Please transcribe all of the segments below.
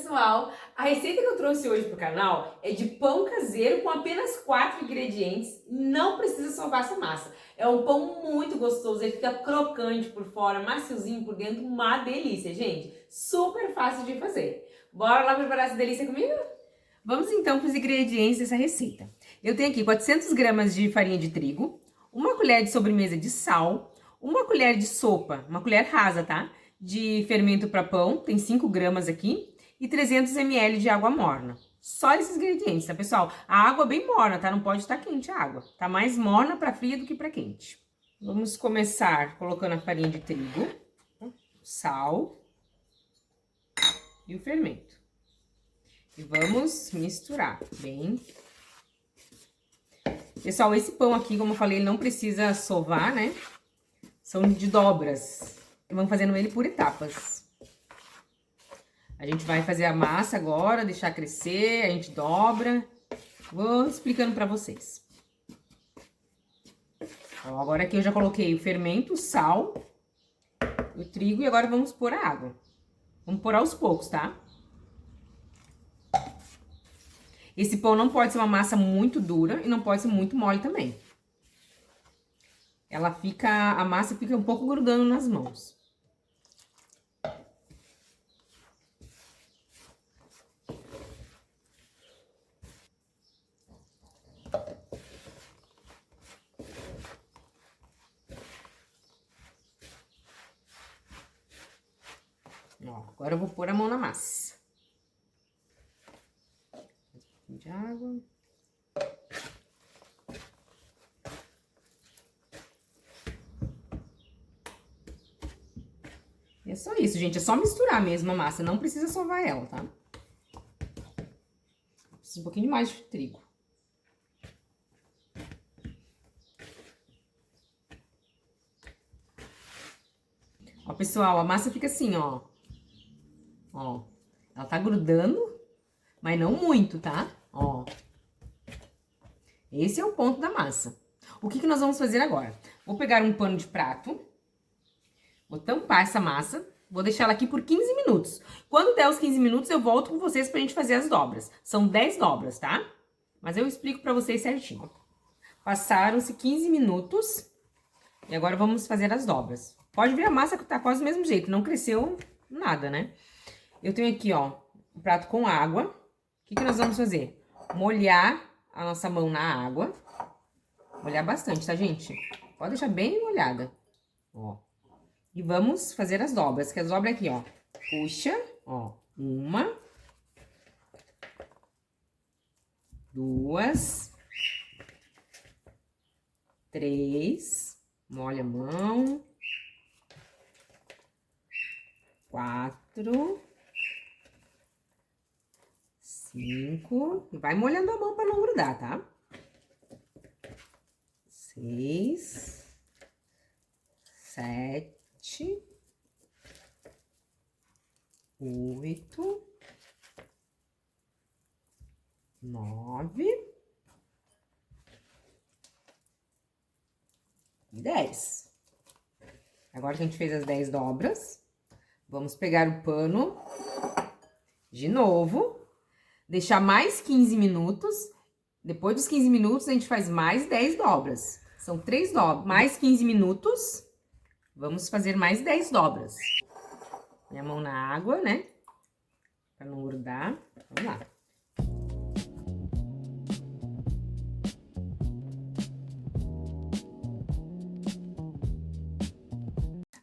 pessoal! A receita que eu trouxe hoje pro canal é de pão caseiro com apenas 4 ingredientes. Não precisa sovar essa massa. É um pão muito gostoso, ele fica crocante por fora, maciozinho por dentro, uma delícia, gente. Super fácil de fazer. Bora lá preparar essa delícia comigo? Vamos então para os ingredientes dessa receita. Eu tenho aqui 400 gramas de farinha de trigo, uma colher de sobremesa de sal, uma colher de sopa, uma colher rasa, tá? De fermento para pão, tem 5 gramas aqui, e 300 ml de água morna. Só esses ingredientes, tá, pessoal? A água bem morna, tá? Não pode estar quente a água. Tá mais morna para fria do que para quente. Vamos começar colocando a farinha de trigo, sal e o fermento. E vamos misturar bem. Pessoal, esse pão aqui, como eu falei, ele não precisa sovar, né? São de dobras. Vamos fazendo ele por etapas. A gente vai fazer a massa agora, deixar crescer, a gente dobra. Vou explicando pra vocês. Ó, agora aqui eu já coloquei o fermento, o sal, o trigo e agora vamos pôr a água. Vamos pôr aos poucos, tá? Esse pão não pode ser uma massa muito dura e não pode ser muito mole também. A massa fica um pouco grudando nas mãos. Ó, agora eu vou pôr a mão na massa. Um pouquinho de água. É só isso, gente. É só misturar mesmo a massa. Não precisa sovar ela, tá? Precisa um pouquinho mais de trigo. Ó, pessoal, a massa fica assim, ó. Ó. Ela tá grudando, mas não muito, tá? Ó. Esse é o ponto da massa. O que que nós vamos fazer agora? Vou pegar um pano de prato. Vou tampar essa massa, vou deixar ela aqui por 15 minutos. Quando der os 15 minutos, eu volto com vocês pra gente fazer as dobras. São 10 dobras, tá? Mas eu explico pra vocês certinho. Passaram-se 15 minutos e agora vamos fazer as dobras. Pode ver a massa que tá quase do mesmo jeito, não cresceu nada, né? Eu tenho aqui, ó, um prato com água. O que que nós vamos fazer? Molhar a nossa mão na água. Molhar bastante, tá, gente? Pode deixar bem molhada, ó. E vamos fazer as dobras, que as dobras aqui, ó. Puxa, ó. 1, 2, 3. Molha a mão. 4. 5. E vai molhando a mão pra não grudar, tá? 6. 7. 8, 9 e 10. Agora que a gente fez as 10 dobras, vamos pegar o pano de novo, deixar mais 15 minutos. Depois dos 15 minutos, a gente faz mais 10 dobras. São 3 dobras. Mais 15 minutos, vamos fazer mais 10 dobras. Minha mão na água, né? Pra não grudar. Vamos lá.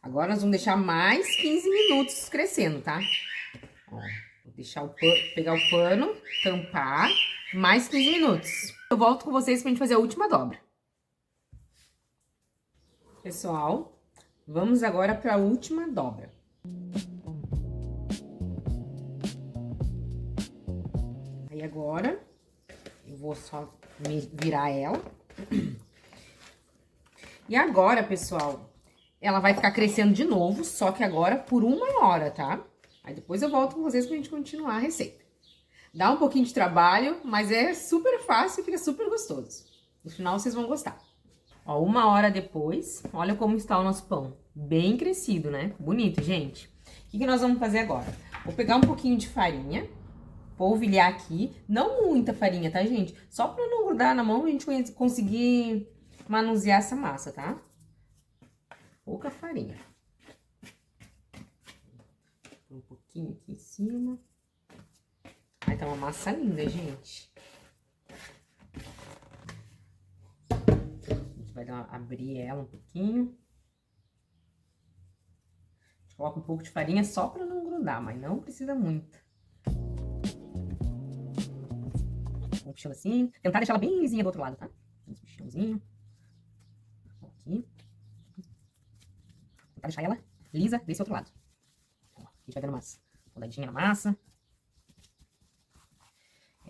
Agora, nós vamos deixar mais 15 minutos crescendo, tá? Ó, vou deixar pegar o pano, tampar, mais 15 minutos. Eu volto com vocês pra gente fazer a última dobra. Pessoal, vamos agora pra última dobra. Aí agora, eu vou só virar ela. E agora, pessoal, ela vai ficar crescendo de novo, só que agora por 1 hora, tá? Aí depois eu volto com vocês pra gente continuar a receita. Dá um pouquinho de trabalho, mas é super fácil e fica super gostoso. No final vocês vão gostar. Ó, 1 hora depois, olha como está o nosso pão. Bem crescido, né? Bonito, gente. O que que nós vamos fazer agora? Vou pegar um pouquinho de farinha, polvilhar aqui. Não muita farinha, tá, gente? Só pra não grudar na mão e a gente conseguir manusear essa massa, tá? Pouca farinha. Um pouquinho aqui em cima. Aí tá uma massa linda, gente. A gente vai abrir ela um pouquinho. A gente coloca um pouco de farinha só pra não grudar, mas não precisa muito. Um puxão assim. Tentar deixar ela bem lisinha do outro lado, tá? Esse puxãozinho. Aqui. Tentar deixar ela lisa desse outro lado. Ó, a gente vai dando umas roladinhas na massa.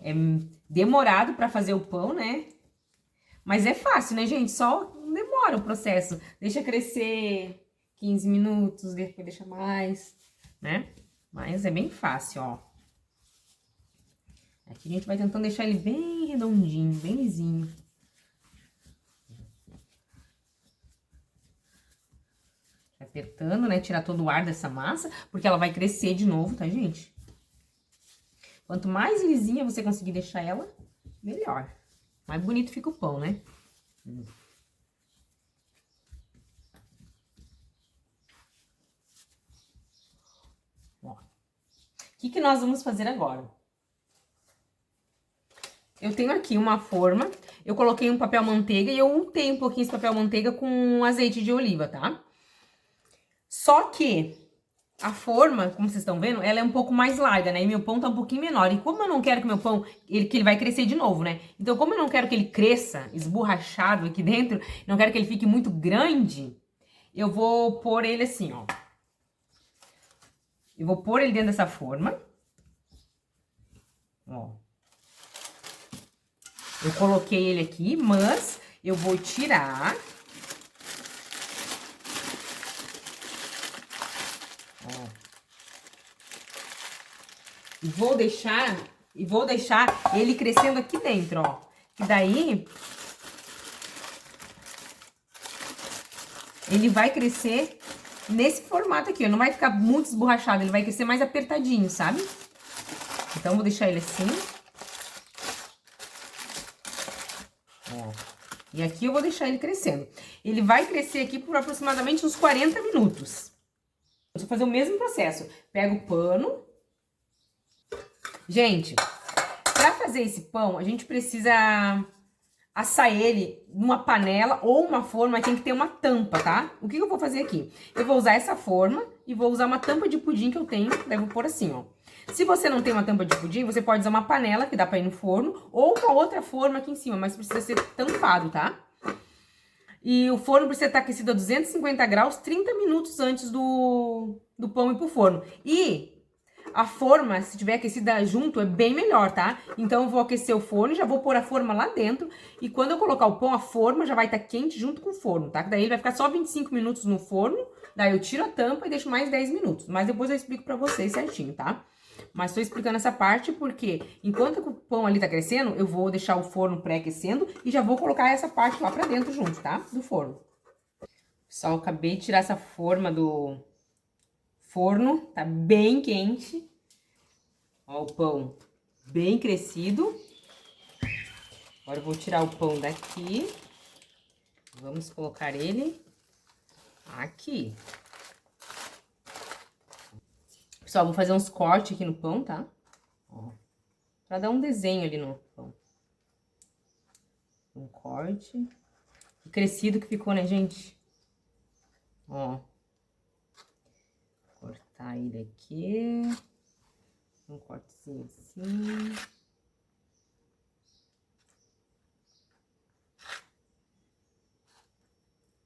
É demorado pra fazer o pão, né? Mas é fácil, né, gente? Só demora o processo. Deixa crescer 15 minutos, depois deixa mais, né? Mas é bem fácil, ó. Aqui a gente vai tentando deixar ele bem redondinho, bem lisinho. Apertando, né? Tirar todo o ar dessa massa, porque ela vai crescer de novo, tá, gente? Quanto mais lisinha você conseguir deixar ela, melhor. Mais bonito fica o pão, né? Ó. O que nós vamos fazer agora? Eu tenho aqui uma forma, eu coloquei um papel manteiga e eu untei um pouquinho esse papel manteiga com azeite de oliva, tá? Só que a forma, como vocês estão vendo, ela é um pouco mais larga, né? E meu pão tá um pouquinho menor. E como eu não quero que meu pão, que ele vai crescer de novo, né? Então, como eu não quero que ele cresça esborrachado aqui dentro, não quero que ele fique muito grande, eu vou pôr ele assim, ó. Eu vou pôr ele dentro dessa forma. Ó. Eu coloquei ele aqui, mas eu vou tirar. Ó. E vou deixar ele crescendo aqui dentro, ó. E daí ele vai crescer nesse formato aqui, ó. Não vai ficar muito esborrachado, ele vai crescer mais apertadinho, sabe? Então, vou deixar ele assim. Ó. E aqui eu vou deixar ele crescendo. Ele vai crescer aqui por aproximadamente uns 40 minutos. Eu vou fazer o mesmo processo. Pego o pano. Gente, pra fazer esse pão, a gente precisa assar ele numa panela ou uma forma, tem que ter uma tampa, tá? O que eu vou fazer aqui? Eu vou usar essa forma e vou usar uma tampa de pudim que eu tenho, daí eu vou pôr assim, ó. Se você não tem uma tampa de pudim, você pode usar uma panela, que dá pra ir no forno, ou uma outra forma aqui em cima, mas precisa ser tampado, tá? E o forno precisa estar aquecido a 250 graus 30 minutos antes do pão ir pro forno. E a forma, se tiver aquecida junto, é bem melhor, tá? Então, eu vou aquecer o forno, já vou pôr a forma lá dentro. E quando eu colocar o pão, a forma já vai estar quente junto com o forno, tá? Daí ele vai ficar só 25 minutos no forno. Daí eu tiro a tampa e deixo mais 10 minutos. Mas depois eu explico pra vocês certinho, tá? Mas tô explicando essa parte porque enquanto o pão ali tá crescendo, eu vou deixar o forno pré-aquecendo e já vou colocar essa parte lá pra dentro junto, tá? Do forno. Pessoal, eu acabei de tirar essa forma do forno, tá bem quente. Ó, o pão bem crescido. Agora eu vou tirar o pão daqui. Vamos colocar ele aqui. Pessoal, vou fazer uns cortes aqui no pão, tá? Ó, pra dar um desenho ali no pão. Um corte. Que crescido que ficou, né, gente? Ó. Cortar ele aqui. Um cortezinho assim.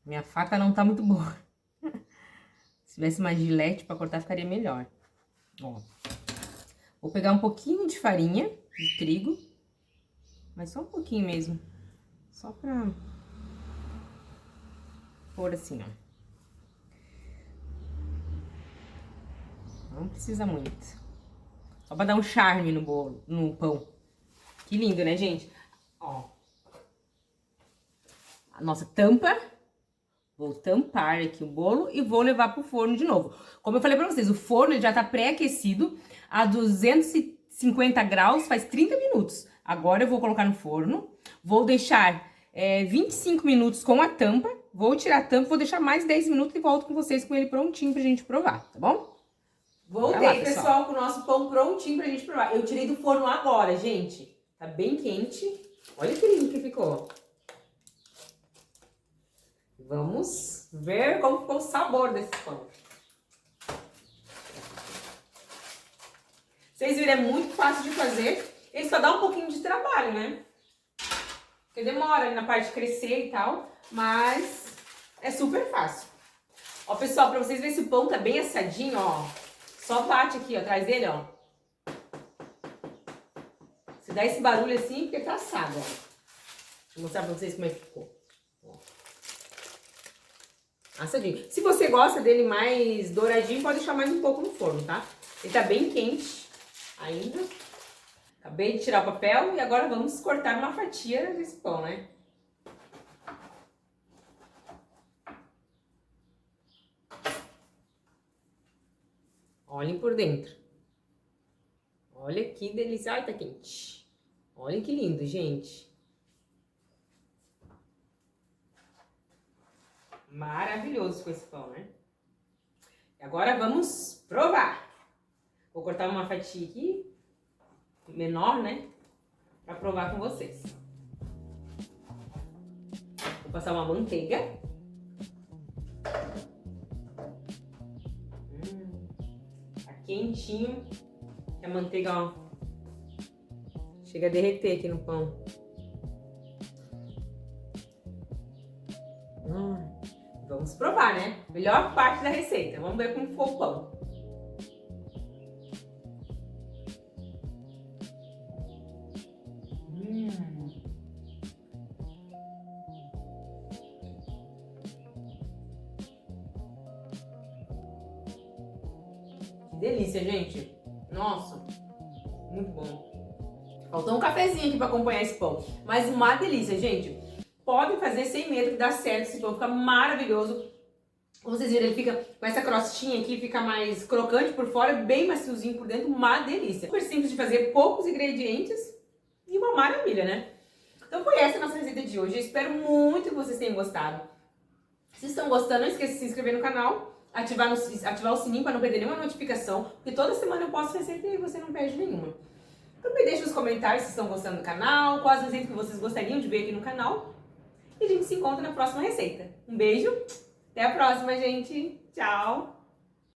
Minha faca não tá muito boa. Se tivesse uma gilete pra cortar, ficaria melhor. Ó. Vou pegar um pouquinho de farinha de trigo. Mas só um pouquinho mesmo. Só pra pôr assim, ó. Não precisa muito. Só pra dar um charme no bolo, no pão. Que lindo, né, gente? Ó. A nossa tampa. Vou tampar aqui o bolo e vou levar pro forno de novo. Como eu falei pra vocês, o forno já tá pré-aquecido a 250 graus faz 30 minutos. Agora eu vou colocar no forno, vou deixar 25 minutos com a tampa, vou tirar a tampa, vou deixar mais 10 minutos e volto com vocês com ele prontinho pra gente provar, tá bom? Voltei, lá, pessoal, com o nosso pão prontinho pra gente provar. Eu tirei do forno agora, gente. Tá bem quente. Olha que lindo que ficou. Vamos ver como ficou o sabor desse pão. Vocês viram, é muito fácil de fazer. Ele só dá um pouquinho de trabalho, né? Porque demora ali na parte de crescer e tal. Mas é super fácil. Ó, pessoal, pra vocês verem se o pão tá bem assadinho, ó. Só bate aqui, ó, atrás dele, ó. Se dá esse barulho assim, porque tá assado, ó. Vou mostrar pra vocês como é que ficou. Ó. Assadinho. Se você gosta dele mais douradinho, pode deixar mais um pouco no forno, tá? Ele tá bem quente ainda. Acabei de tirar o papel e agora vamos cortar uma fatia desse pão, né? Olhem por dentro. Olha que delícia. Ai, tá quente. Olha que lindo, gente. Maravilhoso com esse pão, né? E agora vamos provar. Vou cortar uma fatia aqui, menor, né? Pra provar com vocês. Vou passar uma manteiga. Tá quentinho. A manteiga, ó, chega a derreter aqui no pão. Vamos provar, né? Melhor parte da receita. Vamos ver como ficou o pão. Que delícia, gente. Nossa, muito bom. Faltou um cafezinho aqui para acompanhar esse pão. Mas uma delícia, gente. Podem fazer sem medo que dá certo. Esse pão fica maravilhoso. Como vocês viram, ele fica com essa crostinha aqui, fica mais crocante por fora, bem maciozinho por dentro, uma delícia. Super simples de fazer, poucos ingredientes e uma maravilha, né? Então foi essa a nossa receita de hoje. Eu espero muito que vocês tenham gostado. Se estão gostando, não esqueça de se inscrever no canal, ativar o sininho para não perder nenhuma notificação, porque toda semana eu posto receita e você não perde nenhuma. Então me deixe nos comentários se estão gostando do canal, quais receitas que vocês gostariam de ver aqui no canal. E a gente se encontra na próxima receita. Um beijo, até a próxima, gente. Tchau!